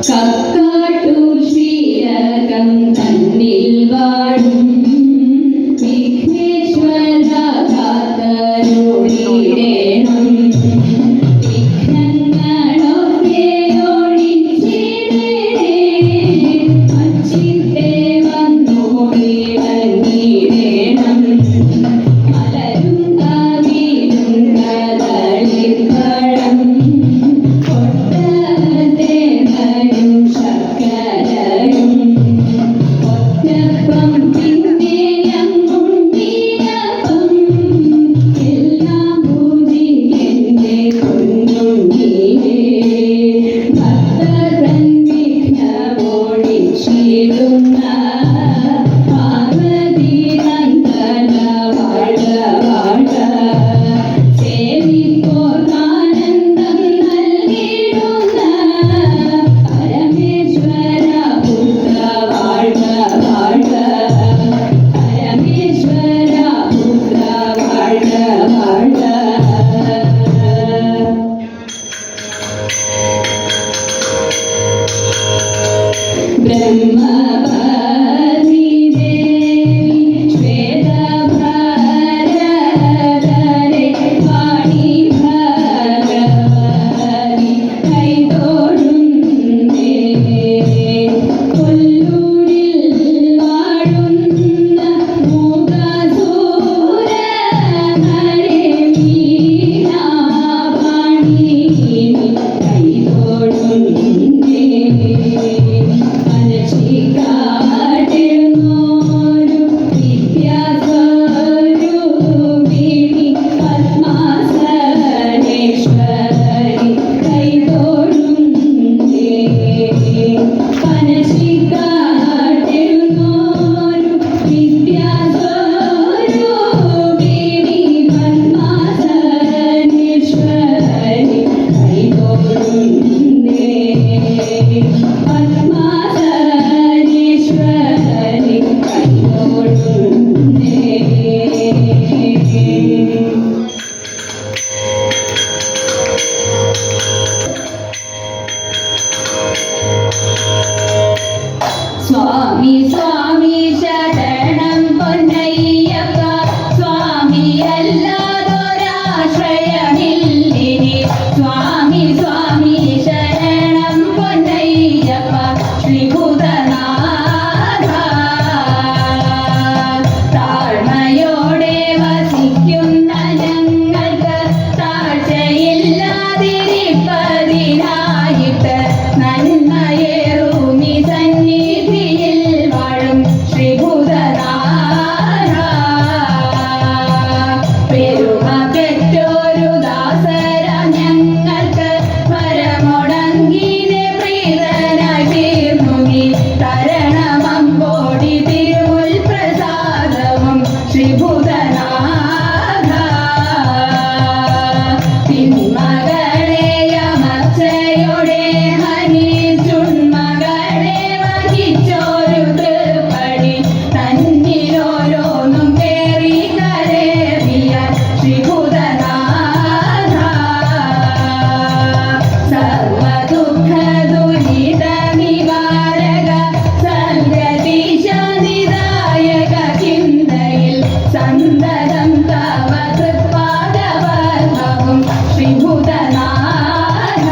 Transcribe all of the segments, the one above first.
കക്കാട്ടൂർ ശ്രീരകം തന്നിൽ വാഴും വിഘ്നേശ്വര കാത്തരുളിടേണം. വിഘ്നങ്ങളൊക്കെ ഒഴിച്ചിടണേ. അച്ചിത്തെ വന്നോടിടങ്ങിടേണം. മലരും കവിരും കദളിപ്പഴം കൊട്ടതേങ്ങയും ശർക്കരയും ഒറ്റപ്പം പിന്നെയും ഉണ്ണിയപ്പം എല്ലാം പൂജിക്കന്റെ കുഞ്ഞുണ്ണിയേ. ഭക്തതൻ വിഘ്നമോടിച്ചിടുന്ന പാർവതി നന്ദന വാഴ വാഴ. സേവിപ്പോർക്കാനന്ദം നൽകിടുന്ന പരമേശ്വര പുത്ര വാഴ വാഴ. പരമേശ്വര പുത്ര വാഴ വാഴ. ബ്രഹ്മപതി ദേവി ശ്വേതഭരധരെ വാണി ഭഗവതി കൈതൊഴുന്നേ. കൊല്ലൂരിൽ വാഴുന്ന മൂകസൂരനരെ മീനാവാണി കൈതൊഴുന്നേ. മനസ്സിക്കാട്ടിരുന്നോരു വിദ്യാസ്വരൂപിണി പത്മാസനേശ്വരി കൈതൊഴുന്നേ. മനസ്സിക്കാട്ടിരുന്നോരു വിദ്യാസ്വരൂപിണി പത്മാസനേശ്വരി കൈതൊഴുന്നേ. പത്മാസനേശ്വരി കൈതൊഴുന്നേ. സ്വാമി സ്വാമി ശരണം പൊന്നയ്യപ്പ. സ്വാമി അല്ലാതൊരാശ്രയമില്ലിനി. സ്വാമി സ്വാമി ശരണം പൊന്നയ്യപ്പ. ശ്രീഭൂതനാഥ താഴ്മയോടെ വസിക്കുന്ന ഞങ്ങൾക്ക് താഴ്ചയില്ലാതിരിപ്പതിനായിട്ട് നന്മയേറുമി സന്നിധിയിൽ വാഴും ശ്രീഭൂതനാഥ. പെരുമ പെറ്റോരു ദാസര ഞങ്ങൾക്ക് പരമൊടങ്കിനെ പ്രീതനായി തീർന്നു നീ. തരണമമ്പോടി തിരുമുൽ പ്രസാദവും ശ്രീഭൂതനാഥ. തിന്മകളെ അമർച്ചയോടെ ഹനിച്ചുണ്മകളെ വഹിച്ചോരു തൃപ്പടി തന്നിലോരോന്നും പേറി കരേറിയ ശ്രീഭൂതനാഥ. സർവദുഃഖ ദുരിത നിവാരക സദ്ഗതീശ നിദായക ചിന്തയിൽ സന്തതം തവ തൃപ്പാദപദ്മവും ശ്രീഭൂതനാഥ.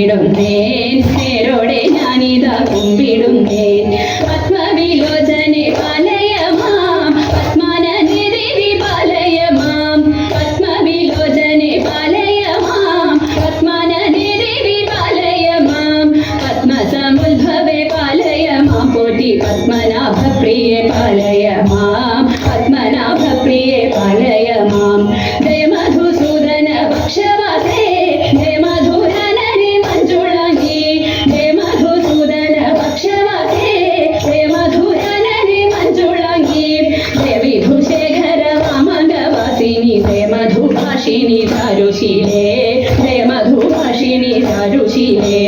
കുമ്പിടുന്നേൻ നേരോടെ ഞാനിതാ കുമ്പിടുന്നേൻ പത്മവിലോചനെ പാലയമാം പത്മാനനിധി വിപാലയമാം പത്മവിലോചനെ പാലയമാം പത്മാനനിധി വിപാലയമാം പത്മസമുദ്ഭവേ പാലയമാം പോറ്റി പത്മനാഭപ്രിയെ പാലയമാം പത്മനാഭപ്രിയെ പാലയമാം ജയ മധുസൂദന ഭക്ഷവാസേ ജയ മധുരനരി മഞ്ജുളാംഗി ജയ മധുസൂദന ഭക്ഷവാസേ ജയ മധുരനരി മഞ്ജുളാംഗി ജയ വിഭുശേഖര വാമംഗവാസിനി ജയ മധുഭാഷിണി ചാരുശീലേ ജയ മധുഭാഷിണി ചാരുശീലേ